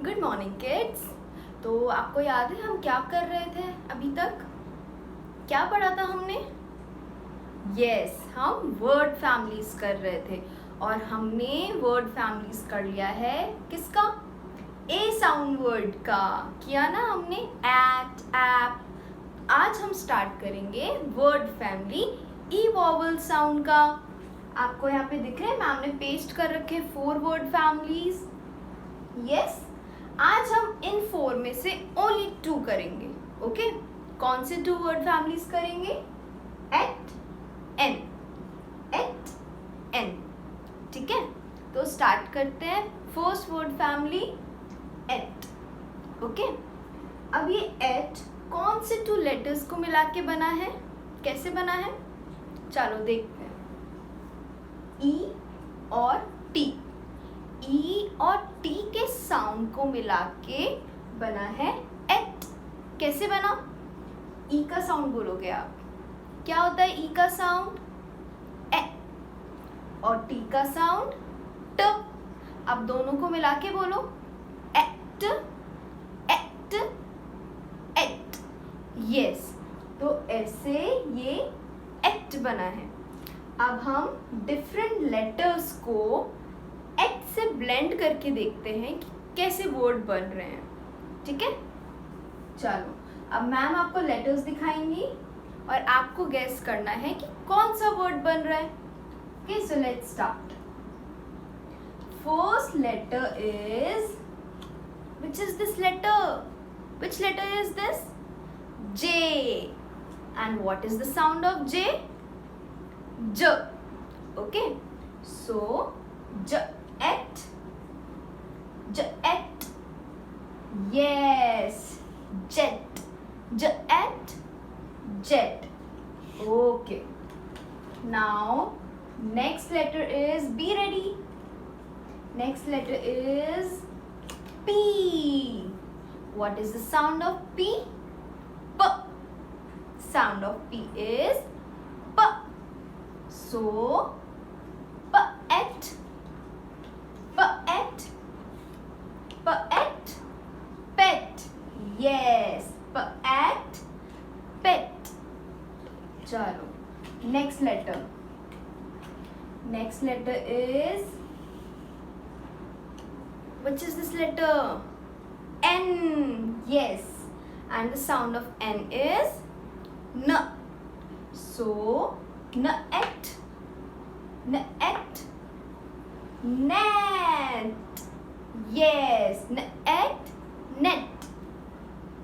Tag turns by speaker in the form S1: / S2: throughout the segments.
S1: Good morning kids. तो आपको याद है हम क्या कर रहे थे अभी तक? क्या पढ़ा था हमने? यस, हम वर्ड फैमिलीज कर रहे थे और हमने वर्ड फैमिलीज कर लिया है किसका? ए साउंड वर्ड का किया ना हमने, एट, ऐप। आज हम स्टार्ट करेंगे वर्ड फैमिली ई वॉवल साउंड का। आपको यहाँ पे दिख रहे हैं, मैम ने पेस्ट कर रखे 4 वर्ड फैमिलीज। यस, आज हम इन 4 में से ओनली 2 करेंगे। ओके, कौन से 2 वर्ड फैमिलीज करेंगे? At, an, at, an. ठीक है, तो स्टार्ट करते हैं। First word family at. Okay, अब ये एट कौन से 2 लेटर्स को मिला के बना है? कैसे बना है? चलो देखते हैं। ई और टी, ई और टी के साउंड को मिला के बना है एट। कैसे बना? ई का साउंड बोलोगे आप, क्या होता है ई का साउंड? ए। और टी का साउंड ट। अब दोनों को मिला के बोलो, एट, एट, एट। यस, तो ऐसे ये एट बना है। अब हम डिफरेंट लेटर्स को एट से ब्लेंड करके देखते हैं कि कैसे वर्ड बन रहे हैं। ठीक है, चलो अब मैम आपको लेटर्स दिखाएंगी और आपको गेस करना है कि कौन सा वर्ड बन रहा है। Okay, so let's start. First letter is, which is this letter? Which letter is this? J. And what is the sound of J? J. Okay, so J at, J at. Yes, jet, J at, jet. Okay, now next letter is, be ready, next letter is P. What is the sound of P? P. Sound of P is P. So pet, pet, pet, pet. Yes, pet, pet. चलो next letter. Next letter is, which is this letter? N. Yes, and the sound of N is N. So net, net, net. Yes, net, net.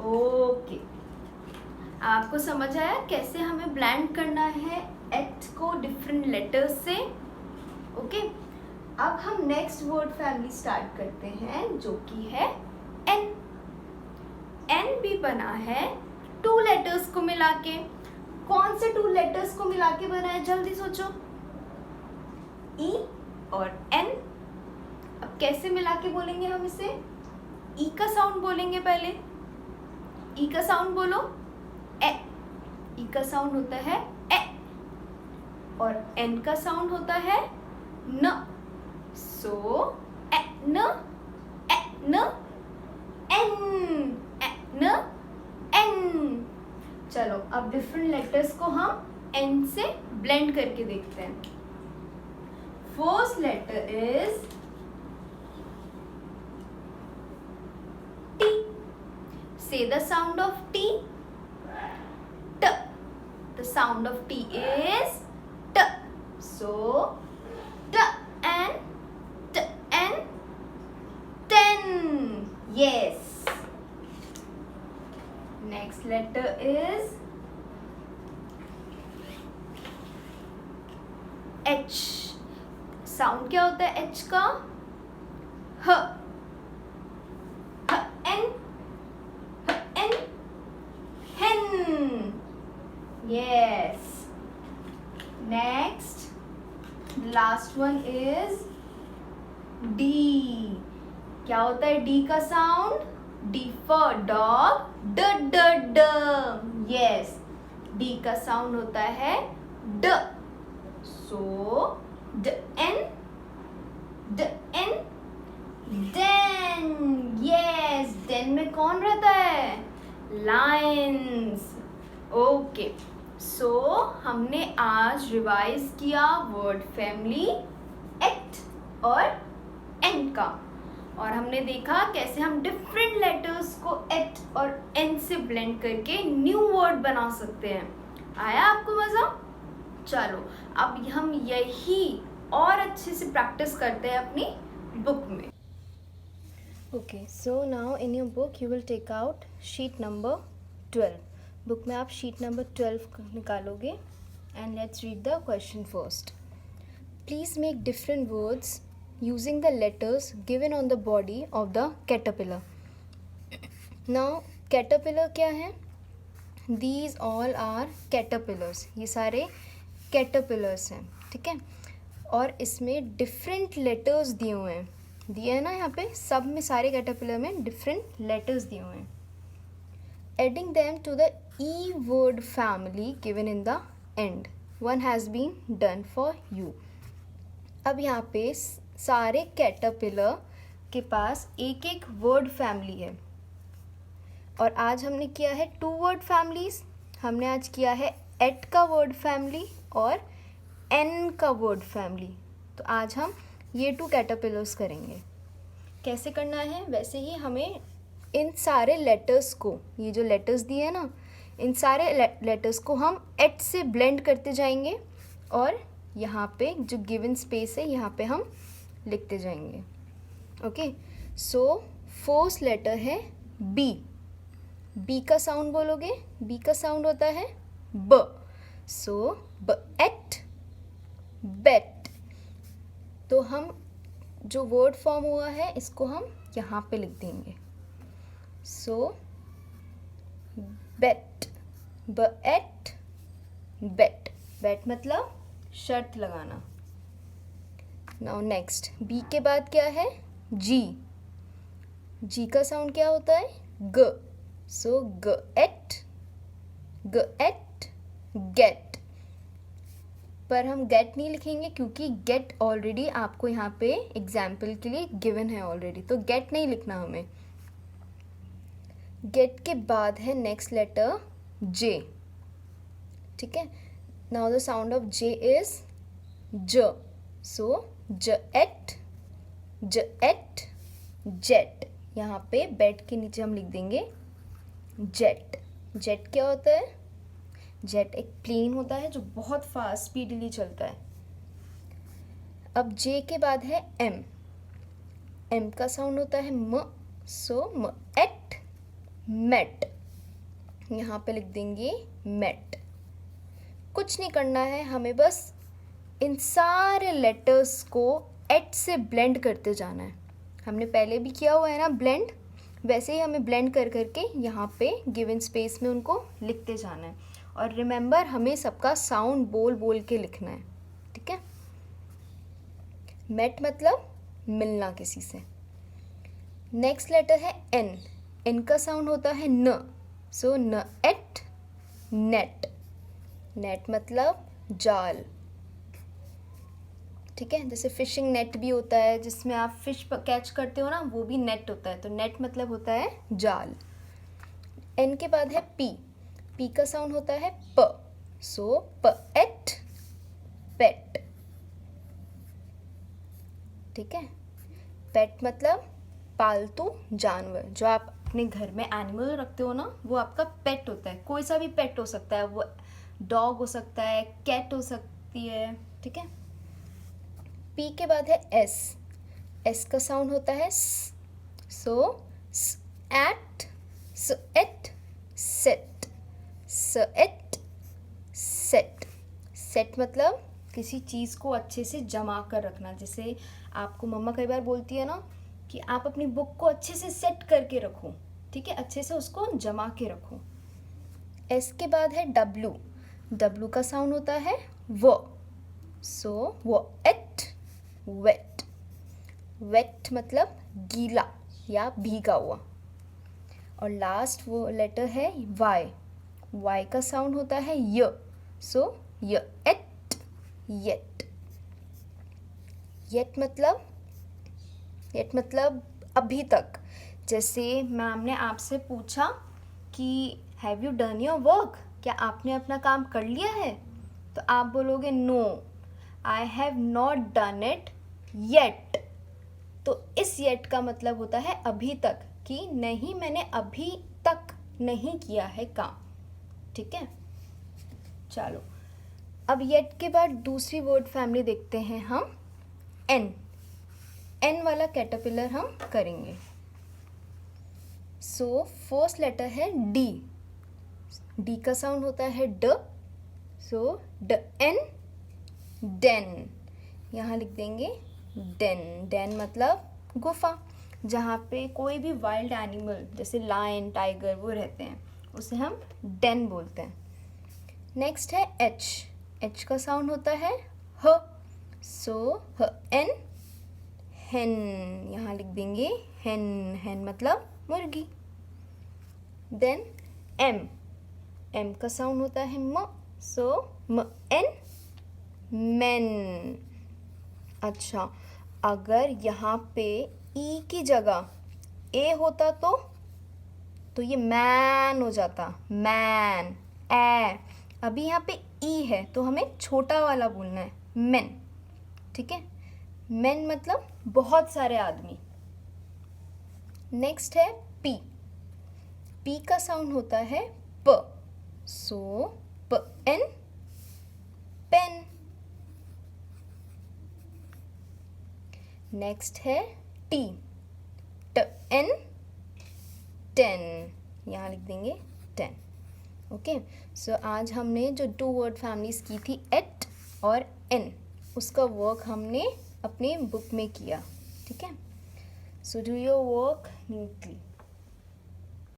S1: Okay, आपको समझ आया कैसे हमें blend करना है eight को different letters से? ओके, अब हम नेक्स्ट वर्ड फैमिली स्टार्ट करते हैं जो कि है एन। एन भी बना है 2 लेटर्स को मिला के। कौन से 2 लेटर्स को मिला के बना है? जल्दी सोचो। ई और एन। अब कैसे मिला के बोलेंगे हम इसे? ई का साउंड बोलेंगे पहले। ई का साउंड बोलो, ए। ई का साउंड होता है ए और एन का साउंड होता है न। So N, N, N, N, N. चलो अब डिफरेंट लेटर्स को हम एन से ब्लेंड करके देखते हैं। First letter is T. Say the sound of T, ट। The sound of T is ट। सो ट एन, ट एन, ten. Yes, next letter is H. Sound क्या होता है H का? ह, ह एन, ह एन, hen. Yes, next, last one is D. क्या होता है D का sound? D for dog, d, d, d. Yes, D का साउंड होता है d. So d, n, den. Yes. में कौन रहता है? लायंस। ओके, सो हमने आज रिवाइज किया वर्ड फैमिली एट और एन का, और हमने देखा कैसे हम डिफरेंट लेटर्स को एट और एन से ब्लेंड करके न्यू वर्ड बना सकते हैं। आया आपको मज़ा? चलो अब हम यही और अच्छे से प्रैक्टिस करते हैं अपनी बुक में। Okay, so now in your book you will take out sheet number 12। Book में आप शीट नंबर 12 निकालोगे and let's read the question first. Please make different words using the letters given on the body of the caterpillar. Now caterpillar क्या है? These all are caterpillars, ये सारे caterpillars हैं, ठीक है। और इसमें डिफरेंट लेटर्स दिए हुए हैं, दिए हैं ना यहाँ पे, सब में सारे कैटरपिलर में डिफरेंट लेटर्स दिए हुए हैं। Adding them to the E word family given in the end, one has been done for you. अब यहाँ पे सारे कैटरपिलर के पास एक एक वर्ड फैमिली है, और आज हमने किया है 2 वर्ड फैमिलीज। हमने आज किया है एट का वर्ड फैमिली और एन का वर्ड फैमिली। तो आज हम ये 2 कैटरपिलर्स करेंगे। कैसे करना है? वैसे ही हमें इन सारे लेटर्स को, ये जो लेटर्स दिए हैं ना, इन सारे लेटर्स को हम एट से ब्लेंड करते जाएंगे, और यहाँ पे जो गिवन स्पेस है यहाँ पे हम लिखते जाएंगे। ओके, सो फर्स्ट लेटर है बी। बी का साउंड बोलोगे, बी का साउंड होता है ब। सो ब एट बेट। तो हम जो वर्ड फॉर्म हुआ है इसको हम यहाँ पे लिख देंगे। सो बेट, ब एट बेट। बेट मतलब शर्त लगाना। नाउ नेक्स्ट, बी के बाद क्या है? जी। जी का साउंड क्या होता है? ग। सो ग एट गेट। पर हम गेट नहीं लिखेंगे क्योंकि गेट ऑलरेडी आपको यहाँ पे एग्जाम्पल के लिए गिवन है ऑलरेडी, तो गेट नहीं लिखना हमें। गेट के बाद है नेक्स्ट लेटर जे, ठीक है। Now the sound of J is ज। सो ज एट जेट। यहाँ पे बेट के नीचे हम लिख देंगे जेट। जेट क्या होता है? जेट एक प्लेन होता है जो बहुत फास्ट स्पीडली चलता है। अब जे के बाद है एम। एम का साउंड होता है म। सो म एट मेट। यहाँ पे लिख देंगे मेट। कुछ नहीं करना है, हमें बस इन सारे लेटर्स को एट से ब्लेंड करते जाना है। हमने पहले भी किया हुआ है ना ब्लेंड, वैसे ही हमें ब्लेंड कर करके यहाँ पे गिवन स्पेस में उनको लिखते जाना है। और रिमेंबर, हमें सबका साउंड बोल बोल के लिखना है, ठीक है। मेट मतलब मिलना किसी से। नेक्स्ट लेटर है एन। एन का साउंड होता है न। सो न एट नेट। नेट मतलब जाल, ठीक है। जैसे फिशिंग नेट भी होता है, जिसमें आप फिश कैच करते हो ना, वो भी नेट होता है। तो नेट मतलब होता है जाल। एन के बाद है पी। पी का साउंड होता है प। सो प एट पेट, ठीक है। पेट मतलब पालतू जानवर। जो आप अपने घर में एनिमल रखते हो ना, वो आपका पेट होता है। कोई सा भी पेट हो सकता है, वो डॉग हो सकता है, कैट हो सकती है, ठीक है। पी के बाद है एस। एस का साउंड होता है स। So at at set. At set. Set मतलब किसी चीज़ को अच्छे से जमा कर रखना। जैसे आपको मम्मा कई बार बोलती है ना कि आप अपनी बुक को अच्छे से सेट करके रखो, ठीक है, अच्छे से उसको जमा के रखो। एस के बाद है डब्लू। डब्लू का साउंड होता है वो। सो वो एट वेट। वेट मतलब गीला या भीगा हुआ। और लास्ट वो लेटर है वाई। वाई का साउंड होता है य। सो य एट येट। येट मतलब अभी तक। जैसे मैम ने आपसे पूछा कि have you done your work, क्या आपने अपना काम कर लिया है, तो आप बोलोगे no, I have not done it yet. तो इस येट का मतलब होता है अभी तक, कि नहीं मैंने अभी तक नहीं किया है काम। ठीक है, चलो अब येट के बाद दूसरी वर्ड फैमिली देखते हैं हम, एन। एन वाला कैटरपिलर हम करेंगे। सो फर्स्ट लेटर है डी। डी का साउंड होता है ड, सो ड एन, डेन। यहाँ लिख देंगे डेन। डेन मतलब गुफा, जहाँ पे कोई भी वाइल्ड एनिमल जैसे लायन, टाइगर वो रहते हैं, उसे हम डेन बोलते हैं। नेक्स्ट है एच। एच का साउंड होता है ह, सो ह एन, हेन। यहाँ लिख देंगे हेन। हेन मतलब मुर्गी। Then M. एम का साउंड होता है म, सो म एन, मेन। अच्छा, अगर यहाँ पे ई की जगह ए होता तो ये मैन हो जाता, मैन। ए, अभी यहाँ पे ई है तो हमें छोटा वाला बोलना है, मेन। ठीक है, मेन मतलब बहुत सारे आदमी। नेक्स्ट है पी। पी का साउंड होता है प, सो प एन, पेन। नेक्स्ट है टी। ट एन, टेन। यहाँ लिख देंगे टेन। ओके, सो आज हमने जो 2 वर्ड फैमिलीज की थी एट और एन, उसका वर्क हमने अपने बुक में किया। ठीक है, so do your work neatly.